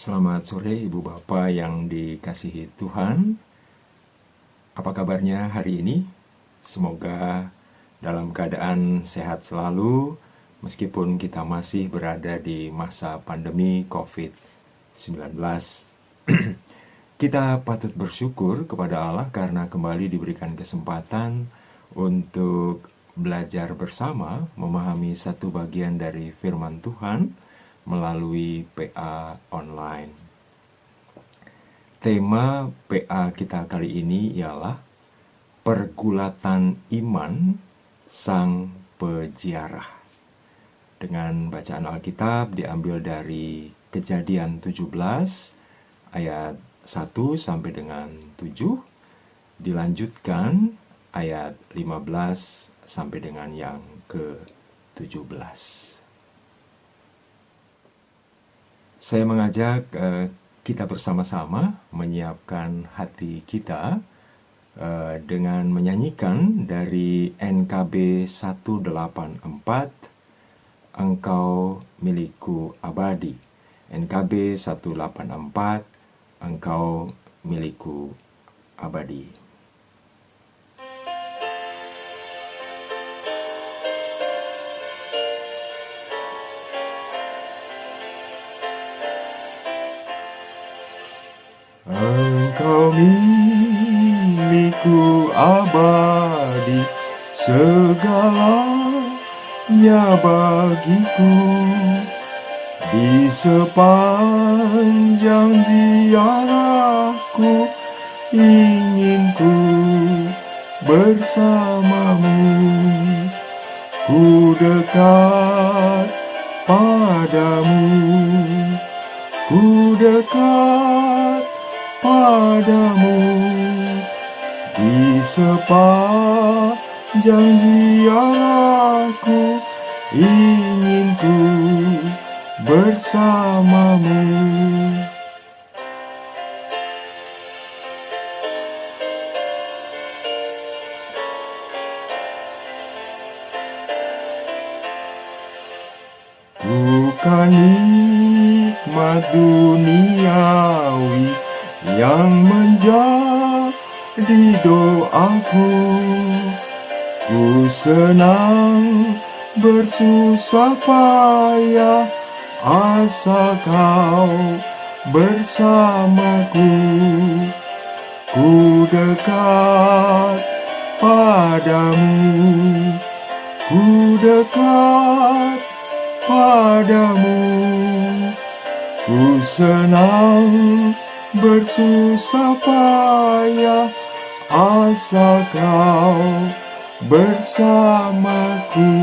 Selamat sore Ibu Bapak yang dikasihi Tuhan. Apa kabarnya hari ini? Semoga dalam keadaan sehat selalu meskipun kita masih berada di masa pandemi COVID-19. Kita patut bersyukur kepada Allah karena kembali diberikan kesempatan untuk belajar bersama memahami satu bagian dari firman Tuhan melalui PA online. Tema PA kita kali ini ialah Pergulatan Iman Sang Peziarah. Dengan bacaan Alkitab diambil dari Kejadian 17 ayat 1 sampai dengan 7, dilanjutkan ayat 15 sampai dengan yang ke-17. Saya mengajak kita bersama-sama menyiapkan hati kita dengan menyanyikan dari NKB 184, Engkau Milikku Abadi. NKB 184, Engkau Milikku Abadi. Engkau milikku abadi, segalanya bagiku. Di sepanjang ziarahku, ingin ku bersamamu. Ku dekat padamu, ku dekat padamu. Di sepanjang ziarahku, ingin ku bersamamu. Bukan nikmat duniawi yang menjadi doaku. Ku senang bersusah payah, asal kau bersamaku. Ku dekat padamu, ku dekat padamu. Ku senang bersusah payah, asal kau bersamaku.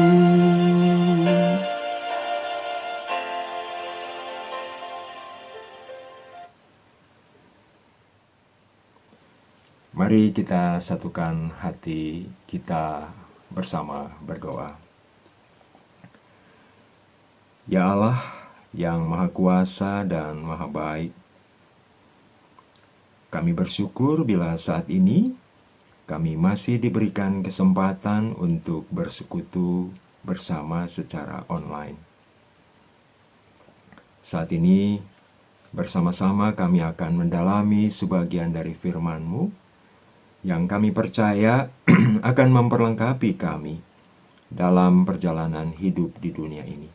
Mari kita satukan hati kita bersama berdoa. Ya Allah yang Maha Kuasa dan Maha Baik, kami bersyukur bila saat ini kami masih diberikan kesempatan untuk bersekutu bersama secara online. Saat ini bersama-sama kami akan mendalami sebagian dari firman-Mu yang kami percaya akan memperlengkapi kami dalam perjalanan hidup di dunia ini.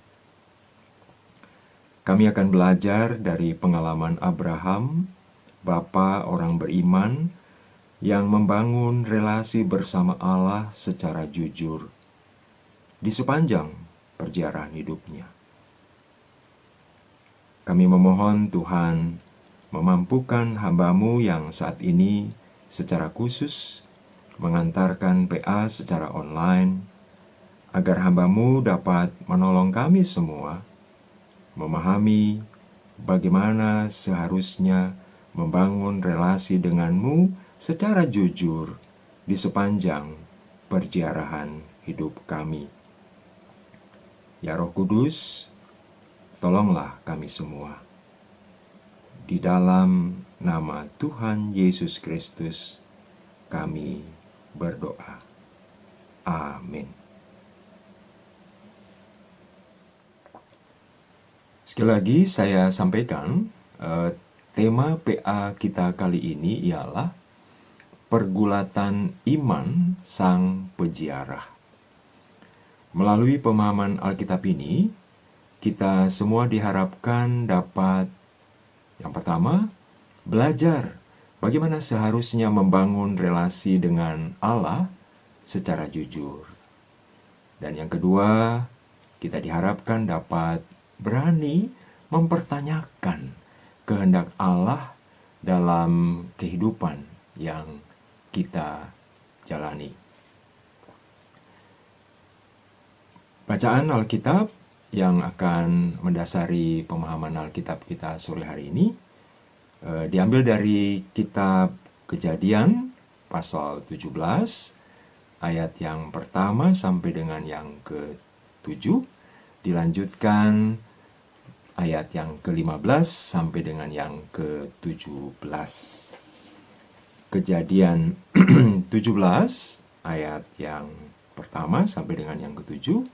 Kami akan belajar dari pengalaman Abraham, bapa orang beriman, yang membangun relasi bersama Allah secara jujur di sepanjang perjalanan hidupnya. Kami memohon Tuhan memampukan hamba-Mu yang saat ini secara khusus mengantarkan PA secara online, agar hamba-Mu dapat menolong kami semua memahami bagaimana seharusnya membangun relasi dengan-Mu secara jujur di sepanjang perjalanan hidup kami. Ya Roh Kudus, tolonglah kami semua. Di dalam nama Tuhan Yesus Kristus, kami berdoa. Amin. Sekali lagi saya sampaikan Tema PA kita kali ini ialah pergulatan iman sang peziarah. Melalui pemahaman Alkitab ini, kita semua diharapkan dapat, yang pertama, belajar bagaimana seharusnya membangun relasi dengan Allah secara jujur. Dan yang kedua, kita diharapkan dapat berani mempertanyakan kehendak Allah dalam kehidupan yang kita jalani. Bacaan Alkitab yang akan mendasari pemahaman Alkitab kita sore hari ini diambil dari kitab Kejadian pasal 17 ayat yang pertama sampai dengan yang ke-7, dilanjutkan ayat yang ke-15 sampai dengan yang ke-17. Kejadian 17 ayat yang pertama sampai dengan yang ke-7,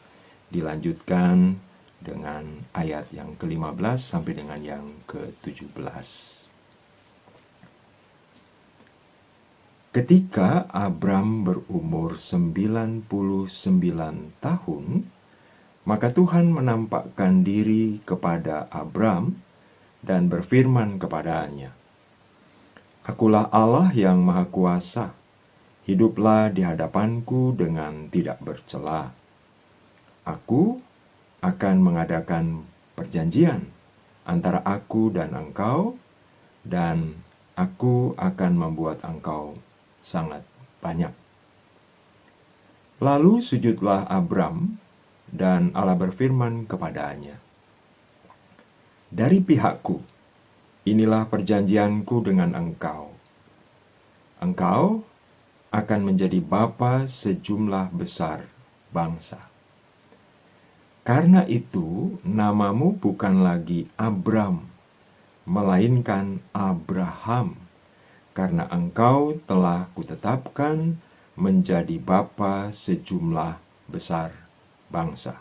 dilanjutkan dengan ayat yang ke-15 sampai dengan yang ke-17. Ketika Abram berumur 99 tahun, maka Tuhan menampakkan diri kepada Abram dan berfirman kepadanya, "Akulah Allah yang Maha Kuasa, hiduplah di hadapanku dengan tidak bercela. Aku akan mengadakan perjanjian antara aku dan engkau, dan aku akan membuat engkau sangat banyak." Lalu sujudlah Abram, dan Allah berfirman kepadanya, "Dari pihakku, inilah perjanjianku dengan engkau. Engkau akan menjadi bapa sejumlah besar bangsa. Karena itu, namamu bukan lagi Abram, melainkan Abraham, karena engkau telah kutetapkan menjadi bapa sejumlah besar bangsa.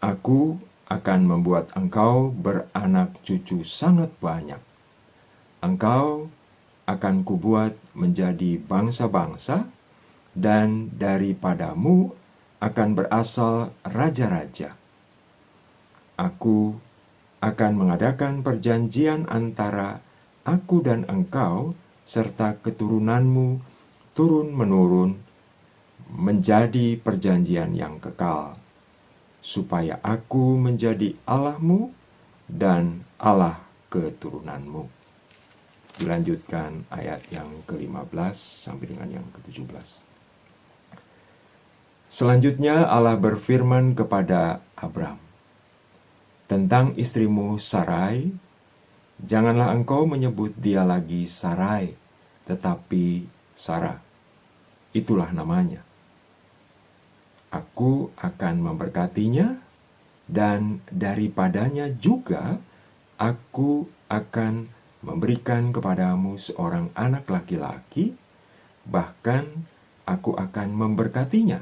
Aku akan membuat engkau beranak cucu sangat banyak. Engkau akan kubuat menjadi bangsa-bangsa, dan daripadamu akan berasal raja-raja. Aku akan mengadakan perjanjian antara aku dan engkau serta keturunanmu turun-menurun menjadi perjanjian yang kekal, supaya aku menjadi Allahmu dan Allah keturunanmu." Dilanjutkan ayat yang ke-15 sampai dengan yang ke-17. Selanjutnya Allah berfirman kepada Abram, "Tentang istrimu Sarai, janganlah engkau menyebut dia lagi Sarai, tetapi Sarah. Itulah namanya. Aku akan memberkatinya, dan daripadanya juga aku akan memberikan kepadamu seorang anak laki-laki, bahkan aku akan memberkatinya,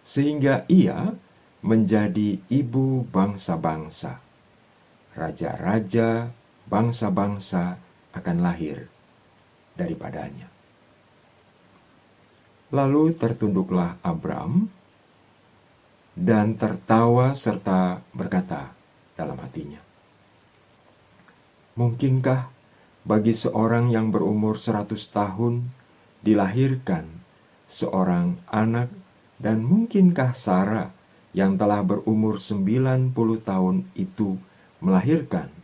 sehingga ia menjadi ibu bangsa-bangsa. Raja-raja bangsa-bangsa akan lahir daripadanya." Lalu tertunduklah Abram dan tertawa serta berkata dalam hatinya, "Mungkinkah bagi seorang yang berumur 100 tahun dilahirkan seorang anak, dan mungkinkah Sarah yang telah berumur 90 tahun itu melahirkan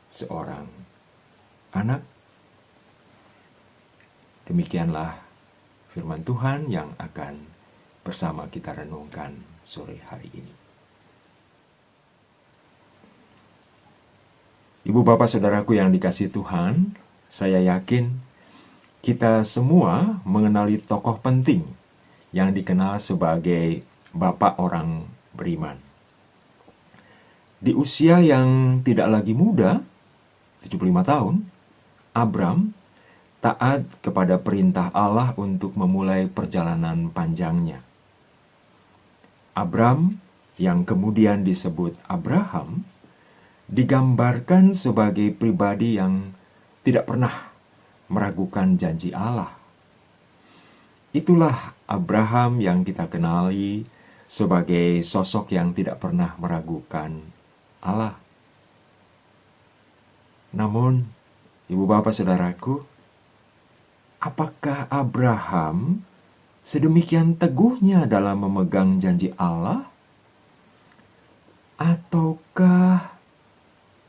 seorang anak?" Demikianlah firman Tuhan yang akan bersama kita renungkan sore hari ini. Ibu bapak saudaraku yang dikasihi Tuhan, saya yakin kita semua mengenali tokoh penting yang dikenal sebagai bapak orang beriman. Di usia yang tidak lagi muda, 75 tahun, Abram taat kepada perintah Allah untuk memulai perjalanan panjangnya. Abram, yang kemudian disebut Abraham, digambarkan sebagai pribadi yang tidak pernah meragukan janji Allah. Itulah Abraham yang kita kenali sebagai sosok yang tidak pernah meragukan Allah. Namun, ibu bapak saudaraku, apakah Abraham sedemikian teguhnya dalam memegang janji Allah? Ataukah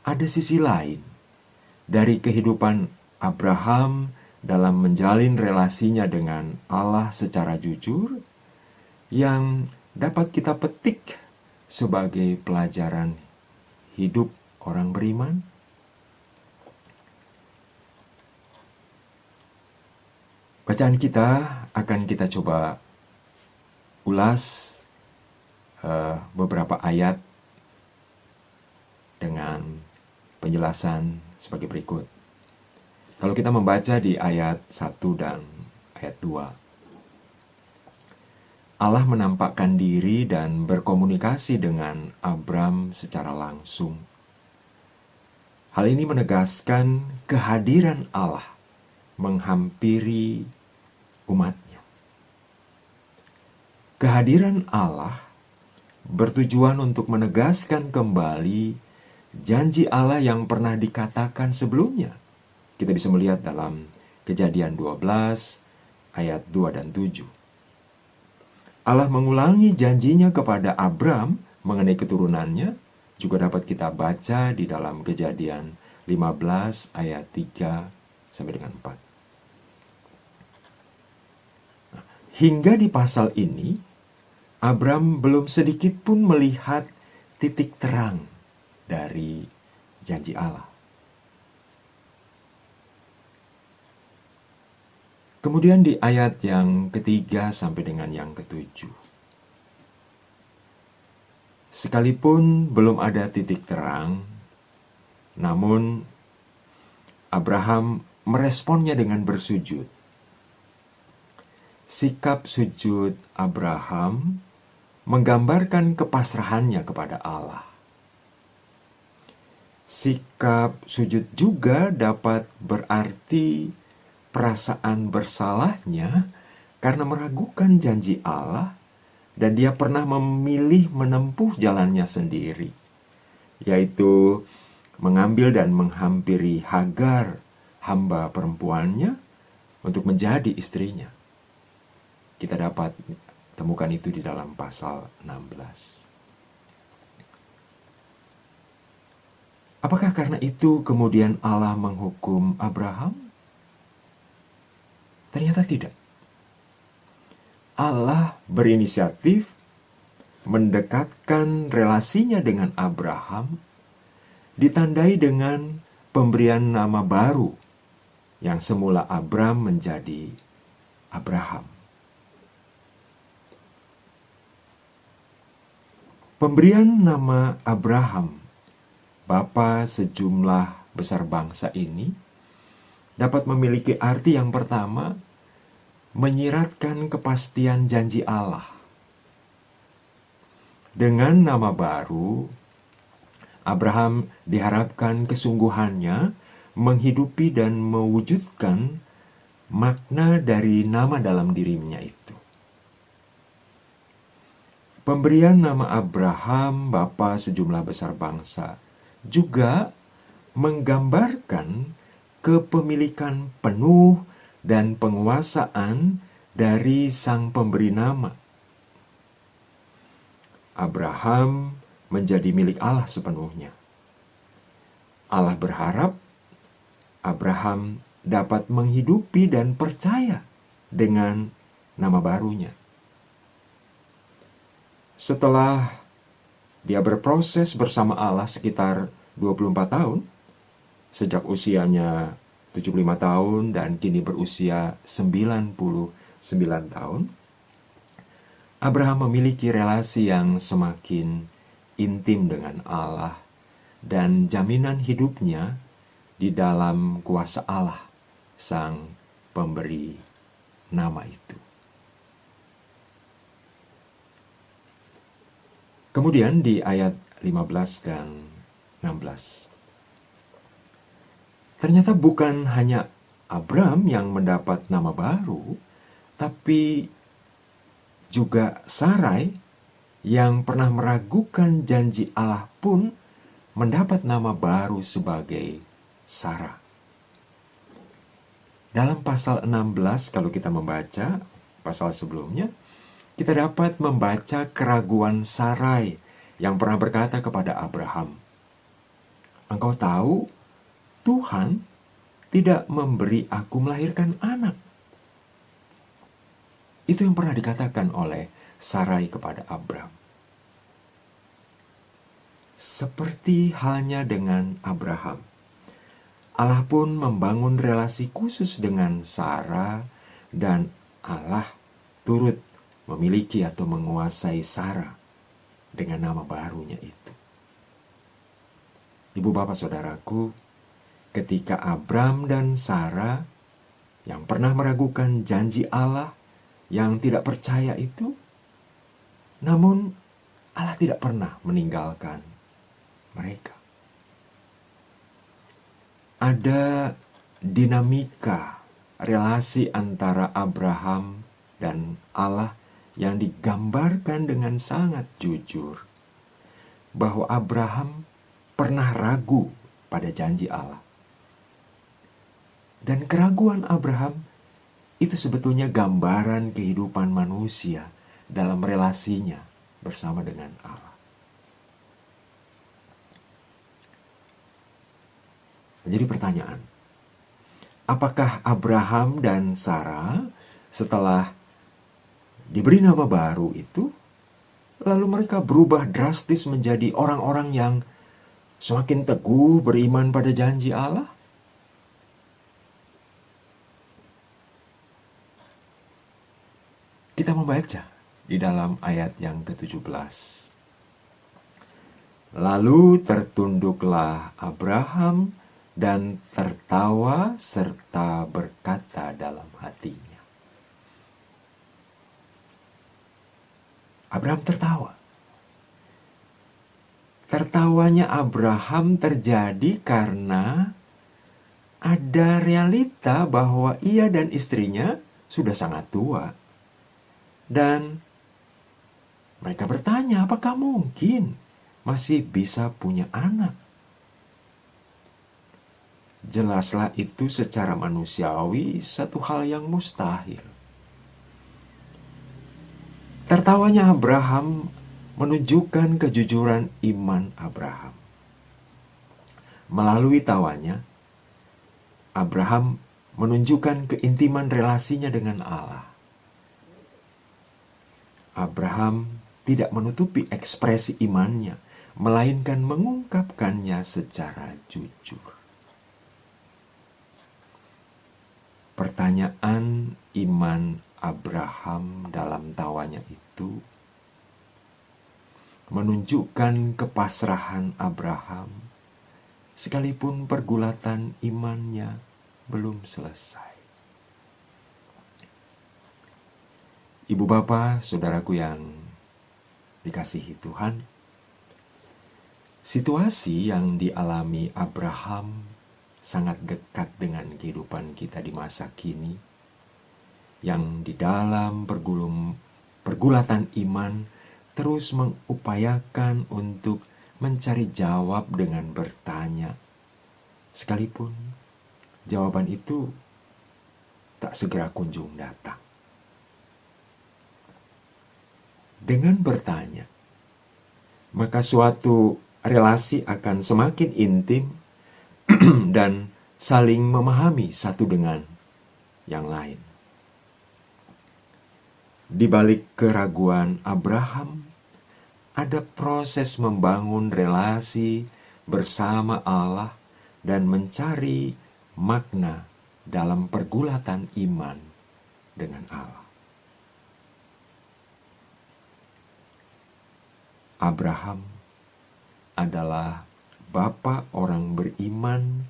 ada sisi lain dari kehidupan Abraham dalam menjalin relasinya dengan Allah secara jujur yang dapat kita petik sebagai pelajaran hidup orang beriman? Bacaan kita akan kita coba ulas beberapa ayat dengan penjelasan sebagai berikut. Kalau kita membaca di ayat 1 dan ayat 2, Allah menampakkan diri dan berkomunikasi dengan Abram secara langsung. Hal ini menegaskan kehadiran Allah menghampiri umatnya. Kehadiran Allah bertujuan untuk menegaskan kembali janji Allah yang pernah dikatakan sebelumnya. Kita bisa melihat dalam Kejadian 12 ayat 2 dan 7. Allah mengulangi janjinya kepada Abram mengenai keturunannya, juga dapat kita baca di dalam Kejadian 15 ayat 3 sampai dengan 4. Hingga di pasal ini, Abram belum sedikit pun melihat titik terang dari janji Allah. Kemudian di ayat yang ketiga sampai dengan yang ketujuh, sekalipun belum ada titik terang, namun Abraham meresponnya dengan bersujud. Sikap sujud Abraham menggambarkan kepasrahannya kepada Allah. Sikap sujud juga dapat berarti perasaan bersalahnya karena meragukan janji Allah dan dia pernah memilih menempuh jalannya sendiri, yaitu mengambil dan menghampiri Hagar, hamba perempuannya, untuk menjadi istrinya. Kita dapat temukan itu di dalam pasal 16. Apakah karena itu kemudian Allah menghukum Abraham? Ternyata tidak. Allah berinisiatif mendekatkan relasinya dengan Abraham, ditandai dengan pemberian nama baru yang semula Abram menjadi Abraham. Pemberian nama Abraham, bapa sejumlah besar bangsa ini, dapat memiliki arti yang pertama, menyiratkan kepastian janji Allah. Dengan nama baru, Abraham diharapkan kesungguhannya menghidupi dan mewujudkan makna dari nama dalam dirinya itu. Pemberian nama Abraham, bapa sejumlah besar bangsa, juga menggambarkan kepemilikan penuh dan penguasaan dari sang pemberi nama. Abraham menjadi milik Allah sepenuhnya. Allah berharap Abraham dapat menghidupi dan percaya dengan nama barunya. Setelah dia berproses bersama Allah sekitar 24 tahun, sejak usianya 75 tahun dan kini berusia 99 tahun, Abraham memiliki relasi yang semakin intim dengan Allah dan jaminan hidupnya di dalam kuasa Allah, sang pemberi nama itu. Kemudian di ayat 15 dan 16. Ternyata bukan hanya Abram yang mendapat nama baru, tapi juga Sarai yang pernah meragukan janji Allah pun mendapat nama baru sebagai Sarah. Dalam pasal 16, kalau kita membaca pasal sebelumnya, kita dapat membaca keraguan Sarai yang pernah berkata kepada Abraham, "Engkau tahu, Tuhan tidak memberi aku melahirkan anak." Itu yang pernah dikatakan oleh Sarai kepada Abram. Seperti halnya dengan Abraham, Allah pun membangun relasi khusus dengan Sarah, dan Allah turut memiliki atau menguasai Sarah dengan nama barunya itu. Ibu bapak saudaraku, ketika Abram dan Sarah yang pernah meragukan janji Allah, yang tidak percaya itu, namun Allah tidak pernah meninggalkan mereka. Ada dinamika relasi antara Abraham dan Allah yang digambarkan dengan sangat jujur, bahwa Abraham pernah ragu pada janji Allah. Dan keraguan Abraham itu sebetulnya gambaran kehidupan manusia dalam relasinya bersama dengan Allah. Jadi pertanyaan, apakah Abraham dan Sarah setelah diberi nama baru itu, lalu mereka berubah drastis menjadi orang-orang yang semakin teguh beriman pada janji Allah? Kita membaca di dalam ayat yang ke-17. Lalu tertunduklah Abraham dan tertawa serta berkata dalam hatinya. Abraham tertawa. Tertawanya Abraham terjadi karena ada realita bahwa ia dan istrinya sudah sangat tua. Dan mereka bertanya, apakah mungkin masih bisa punya anak? Jelaslah itu secara manusiawi satu hal yang mustahil. Tertawanya Abraham menunjukkan kejujuran iman Abraham. Melalui tawanya, Abraham menunjukkan keintiman relasinya dengan Allah. Abraham tidak menutupi ekspresi imannya, melainkan mengungkapkannya secara jujur. Pertanyaan iman Abraham dalam tawanya itu menunjukkan kepasrahan Abraham, sekalipun pergulatan imannya belum selesai. Ibu bapak, saudaraku yang dikasihi Tuhan, situasi yang dialami Abraham sangat dekat dengan kehidupan kita di masa kini, yang di dalam pergulatan iman terus mengupayakan untuk mencari jawab dengan bertanya, sekalipun jawaban itu tak segera kunjung datang. Dengan bertanya, maka suatu relasi akan semakin intim dan saling memahami satu dengan yang lain. Di balik keraguan Abraham, ada proses membangun relasi bersama Allah dan mencari makna dalam pergulatan iman dengan Allah. Abraham adalah bapa orang beriman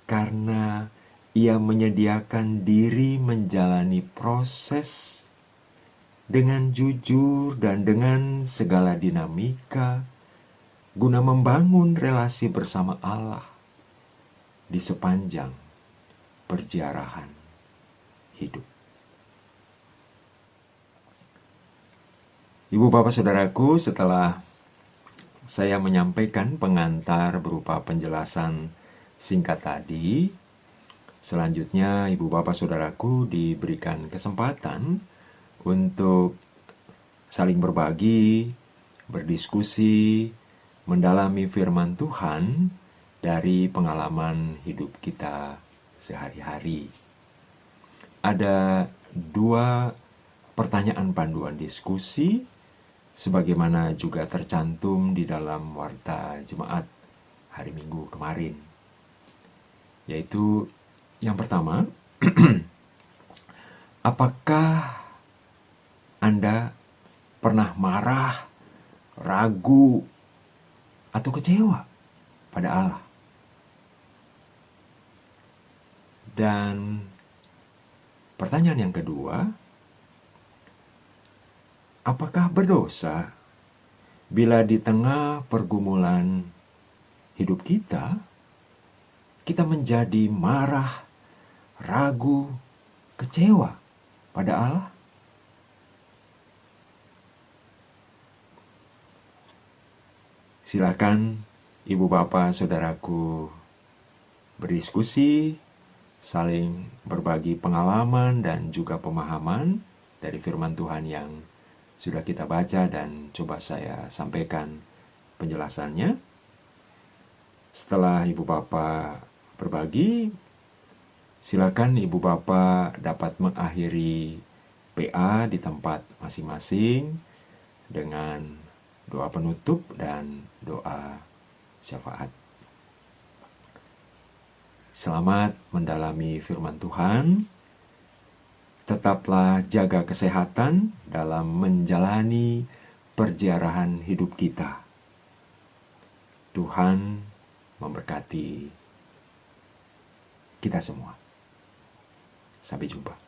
karena ia menyediakan diri menjalani proses dengan jujur dan dengan segala dinamika guna membangun relasi bersama Allah di sepanjang perjalanan hidup. Ibu bapak saudaraku, setelah saya menyampaikan pengantar berupa penjelasan singkat tadi, selanjutnya ibu bapak saudaraku diberikan kesempatan untuk saling berbagi, berdiskusi, mendalami firman Tuhan dari pengalaman hidup kita sehari-hari. Ada 2 pertanyaan panduan diskusi, sebagaimana juga tercantum di dalam warta jemaat hari Minggu kemarin. Yaitu yang pertama, apakah Anda pernah marah, ragu, atau kecewa pada Allah? Dan pertanyaan yang kedua, apakah berdosa bila di tengah pergumulan hidup kita menjadi marah, ragu, kecewa pada Allah? Silakan ibu bapak saudaraku berdiskusi, saling berbagi pengalaman dan juga pemahaman dari firman Tuhan yang sudah kita baca dan coba saya sampaikan penjelasannya. Setelah ibu bapak berbagi, silakan ibu bapak dapat mengakhiri PA di tempat masing-masing dengan doa penutup dan doa syafaat. Selamat mendalami firman Tuhan. Tetaplah jaga kesehatan dalam menjalani perjalanan hidup kita. Tuhan memberkati kita semua. Sampai jumpa.